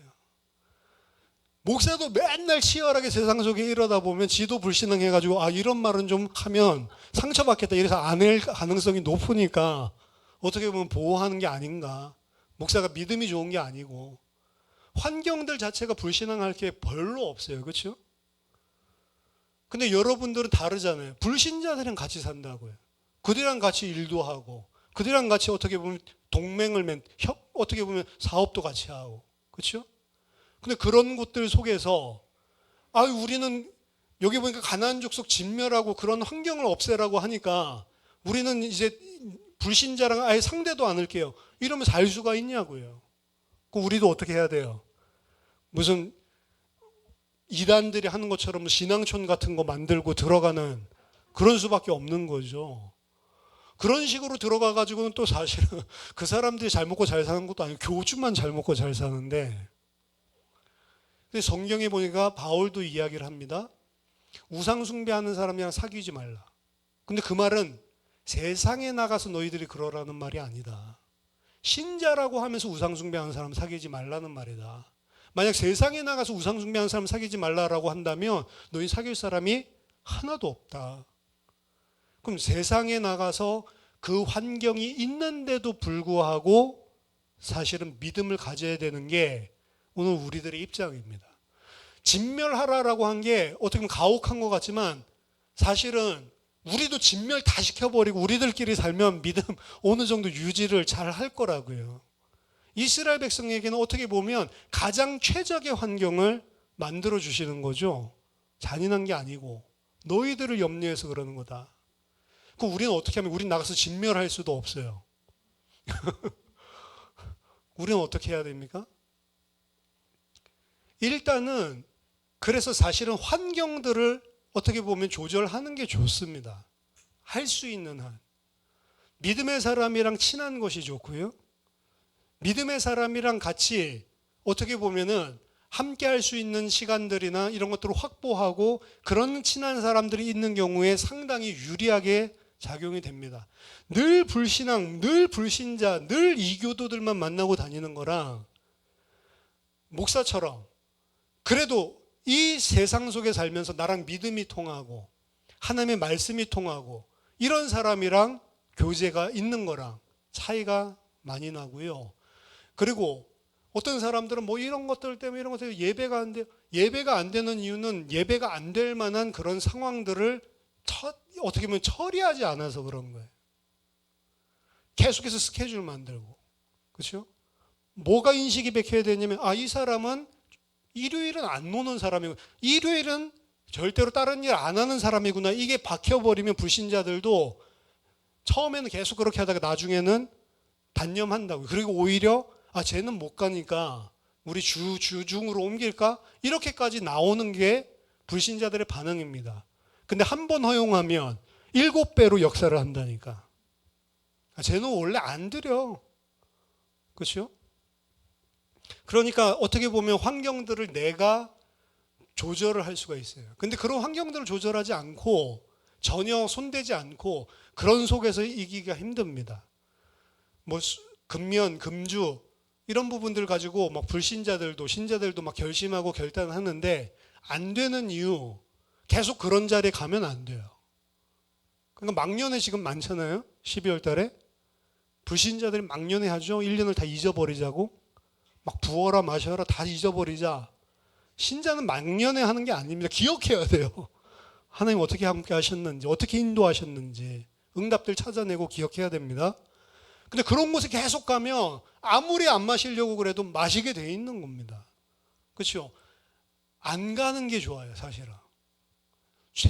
목사도 맨날 치열하게 세상 속에 이러다 보면 지도 불신앙해가지고 이런 말은 좀 하면 상처받겠다 이래서 안 할 가능성이 높으니까 어떻게 보면 보호하는 게 아닌가. 목사가 믿음이 좋은 게 아니고 환경들 자체가 불신앙할 게 별로 없어요. 그렇죠? 근데 여러분들은 다르잖아요. 불신자들이랑 같이 산다고요. 그들이랑 같이 일도 하고 그들이랑 같이 어떻게 보면 동맹을 어떻게 보면 사업도 같이 하고 그렇죠? 근데 그런 곳들 속에서 우리는 여기 보니까 가나안 족속 진멸하고 그런 환경을 없애라고 하니까 우리는 이제 불신자랑 아예 상대도 않을게요. 이러면 살 수가 있냐고요. 그 우리도 어떻게 해야 돼요? 무슨 이단들이 하는 것처럼 신앙촌 같은 거 만들고 들어가는 그런 수밖에 없는 거죠. 그런 식으로 들어가 가지고는 또 사실은 그 사람들이 잘 먹고 잘 사는 것도 아니고 교주만 잘 먹고 잘 사는데, 근데 성경에 보니까 바울도 이야기를 합니다. 우상 숭배하는 사람이랑 사귀지 말라. 근데 그 말은 세상에 나가서 너희들이 그러라는 말이 아니다. 신자라고 하면서 우상 숭배하는 사람 사귀지 말라는 말이다. 만약 세상에 나가서 우상 숭배하는 사람 사귀지 말라라고 한다면 너희 사귈 사람이 하나도 없다. 그럼 세상에 나가서 그 환경이 있는데도 불구하고 사실은 믿음을 가져야 되는 게 오늘 우리들의 입장입니다. 진멸하라라고 한 게 어떻게 보면 가혹한 것 같지만 사실은 우리도 진멸 다 시켜버리고 우리들끼리 살면 믿음 어느 정도 유지를 잘 할 거라고요. 이스라엘 백성에게는 어떻게 보면 가장 최적의 환경을 만들어 주시는 거죠. 잔인한 게 아니고 너희들을 염려해서 그러는 거다. 그럼 우리는 어떻게 하면 우리는 나가서 진멸할 수도 없어요. 우리는 어떻게 해야 됩니까? 일단은 그래서 사실은 환경들을 어떻게 보면 조절하는 게 좋습니다. 할 수 있는 한. 믿음의 사람이랑 친한 것이 좋고요. 믿음의 사람이랑 같이 어떻게 보면은 함께 할 수 있는 시간들이나 이런 것들을 확보하고 그런 친한 사람들이 있는 경우에 상당히 유리하게 작용이 됩니다. 늘 불신앙, 늘 불신자, 늘 이교도들만 만나고 다니는 거랑 목사처럼 그래도 이 세상 속에 살면서 나랑 믿음이 통하고 하나님의 말씀이 통하고 이런 사람이랑 교제가 있는 거랑 차이가 많이 나고요. 그리고 어떤 사람들은 뭐 이런 것들 때문에 이런 것들 예배가 안 돼요. 예배가 안 되는 이유는 예배가 안 될 만한 그런 상황들을 어떻게 보면 처리하지 않아서 그런 거예요. 계속해서 스케줄 만들고. 그렇죠? 뭐가 인식이 베껴야 되냐면 이 사람은 일요일은 안 노는 사람이고 일요일은 절대로 다른 일 안 하는 사람이구나. 이게 박혀버리면 불신자들도 처음에는 계속 그렇게 하다가 나중에는 단념한다고요. 그리고 오히려 쟤는 못 가니까 우리 주중으로 옮길까? 이렇게까지 나오는 게 불신자들의 반응입니다. 근데 한 번 허용하면 7배로 역사를 한다니까. 쟤는 원래 안 드려. 그렇죠? 그러니까 어떻게 보면 환경들을 내가 조절을 할 수가 있어요. 근데 그런 환경들을 조절하지 않고 전혀 손대지 않고 그런 속에서 이기기가 힘듭니다. 뭐 금면, 금주 이런 부분들 가지고 막 불신자들도 신자들도 막 결심하고 결단하는데 안 되는 이유 계속 그런 자리에 가면 안 돼요. 그러니까 막년회 지금 많잖아요. 12월 달에 불신자들이 막년회 하죠. 1년을 다 잊어버리자고 막 부어라 마셔라 다 잊어버리자. 신자는 막년회 하는 게 아닙니다. 기억해야 돼요. 하나님 어떻게 함께 하셨는지 어떻게 인도하셨는지 응답들 찾아내고 기억해야 됩니다. 근데 그런 곳에 계속 가면 아무리 안 마시려고 그래도 마시게 돼 있는 겁니다. 그렇죠? 안 가는 게 좋아요, 사실은.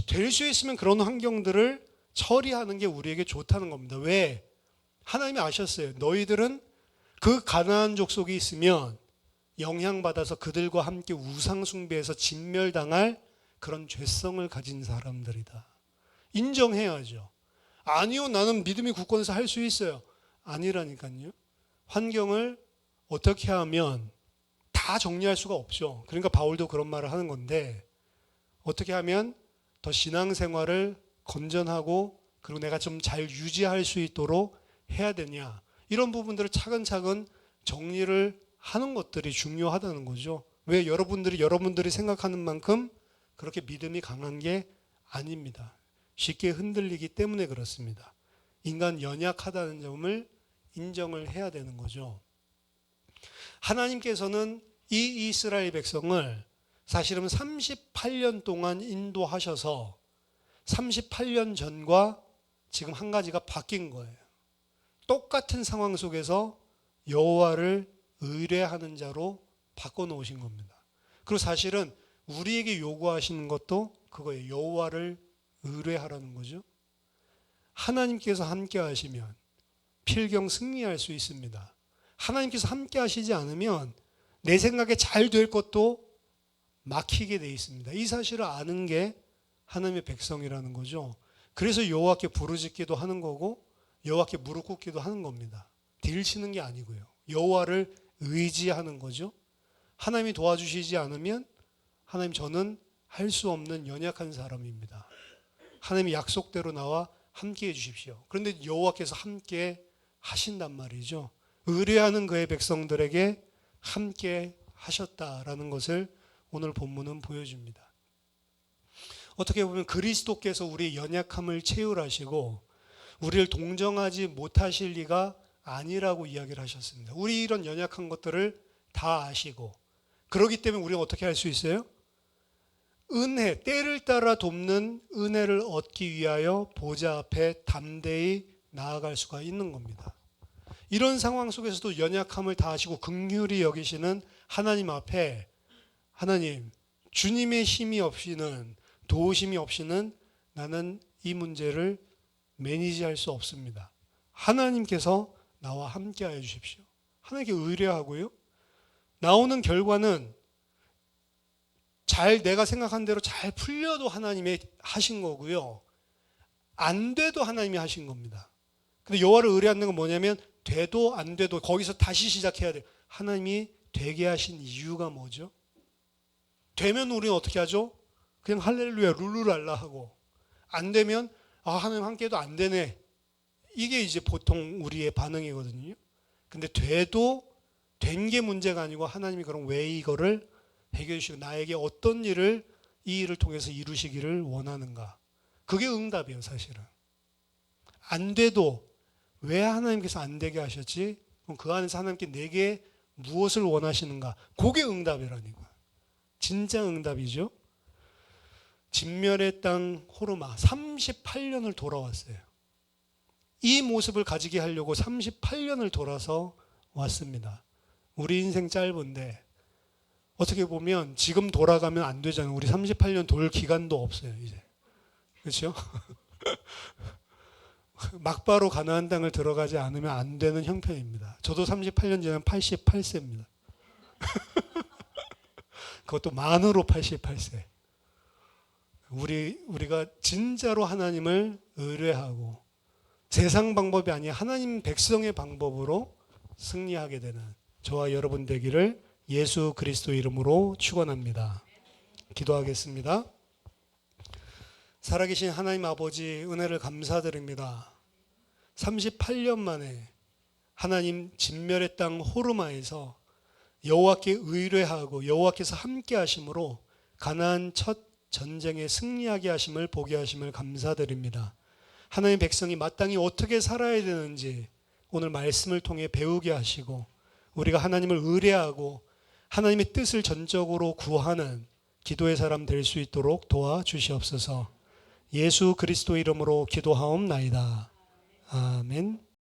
될 수 있으면 그런 환경들을 처리하는 게 우리에게 좋다는 겁니다. 왜? 하나님이 아셨어요. 너희들은 그 가나안 족속이 있으면 영향받아서 그들과 함께 우상 숭배해서 진멸당할 그런 죄성을 가진 사람들이다. 인정해야죠. 아니요, 나는 믿음이 굳건해서 할 수 있어요. 아니라니까요. 환경을 어떻게 하면 다 정리할 수가 없죠. 그러니까 바울도 그런 말을 하는 건데 어떻게 하면 더 신앙생활을 건전하고 그리고 내가 좀 잘 유지할 수 있도록 해야 되냐. 이런 부분들을 차근차근 정리를 하는 것들이 중요하다는 거죠. 왜 여러분들이 생각하는 만큼 그렇게 믿음이 강한 게 아닙니다. 쉽게 흔들리기 때문에 그렇습니다. 인간 연약하다는 점을 인정을 해야 되는 거죠. 하나님께서는 이 이스라엘 백성을 사실은 38년 동안 인도하셔서 38년 전과 지금 한 가지가 바뀐 거예요. 똑같은 상황 속에서 여호와를 의뢰하는 자로 바꿔놓으신 겁니다. 그리고 사실은 우리에게 요구하시는 것도 그거예요. 여호와를 의뢰하라는 거죠. 하나님께서 함께 하시면 필경 승리할 수 있습니다. 하나님께서 함께 하시지 않으면 내 생각에 잘 될 것도 막히게 돼 있습니다. 이 사실을 아는 게 하나님의 백성이라는 거죠. 그래서 여호와께 부르짖기도 하는 거고 여호와께 무릎 꿇기도 하는 겁니다. 딜치는 게 아니고요. 여호와를 의지하는 거죠. 하나님이 도와주시지 않으면 하나님 저는 할 수 없는 연약한 사람입니다. 하나님이 약속대로 나와 함께 해주십시오. 그런데 여호와께서 함께 하신단 말이죠. 의뢰하는 그의 백성들에게 함께 하셨다라는 것을 오늘 본문은 보여줍니다. 어떻게 보면 그리스도께서 우리의 연약함을 채울하시고 우리를 동정하지 못하실 리가 아니라고 이야기를 하셨습니다. 우리 이런 연약한 것들을 다 아시고 그렇기 때문에 우리가 어떻게 할 수 있어요? 은혜, 때를 따라 돕는 은혜를 얻기 위하여 보좌 앞에 담대히 나아갈 수가 있는 겁니다. 이런 상황 속에서도 연약함을 다 아시고 긍휼히 여기시는 하나님 앞에 하나님, 주님의 힘이 없이는 도우심이 없이는 나는 이 문제를 매니지할 수 없습니다. 하나님께서 나와 함께 하여 주십시오. 하나님께 의뢰하고요. 나오는 결과는 잘 내가 생각한 대로 잘 풀려도 하나님이 하신 거고요. 안 돼도 하나님이 하신 겁니다. 근데 여호와를 의뢰하는 건 뭐냐면 돼도 안 돼도 거기서 다시 시작해야 돼요. 하나님이 되게 하신 이유가 뭐죠? 되면 우리는 어떻게 하죠? 그냥 할렐루야 룰루랄라 하고 안 되면 하나님 함께해도 안 되네. 이게 이제 보통 우리의 반응이거든요. 근데 돼도 된 게 문제가 아니고 하나님이 그럼 왜 이거를 해결해 주시고 나에게 어떤 일을 이 일을 통해서 이루시기를 원하는가. 그게 응답이에요 사실은. 안 돼도 왜 하나님께서 안 되게 하셨지? 그럼 그 안에서 하나님께 내게 무엇을 원하시는가. 그게 응답이라니까. 진짜 응답이죠. 진멸의 땅 호르마 38년을 돌아왔어요. 이 모습을 가지게 하려고 38년을 돌아서 왔습니다. 우리 인생 짧은데 어떻게 보면 지금 돌아가면 안 되잖아요. 우리 38년 돌 기간도 없어요 이제. 그렇죠? 막바로 가나안 땅을 들어가지 않으면 안 되는 형편입니다. 저도 38년 지나면 88세입니다. 그것도 만으로 88세. 우리가 진짜로 하나님을 의뢰하고 세상 방법이 아니라 하나님 백성의 방법으로 승리하게 되는 저와 여러분 되기를 예수 그리스도 이름으로 축원합니다. 기도하겠습니다. 살아계신 하나님 아버지 은혜를 감사드립니다. 38년 만에 하나님 진멸의 땅 호르마에서 여호와께 의뢰하고 여호와께서 함께 하심으로 가나안 첫 전쟁에 승리하게 하심을 보게 하심을 감사드립니다. 하나님 백성이 마땅히 어떻게 살아야 되는지 오늘 말씀을 통해 배우게 하시고 우리가 하나님을 의뢰하고 하나님의 뜻을 전적으로 구하는 기도의 사람 될 수 있도록 도와주시옵소서. 예수 그리스도 이름으로 기도하옵나이다. 아멘.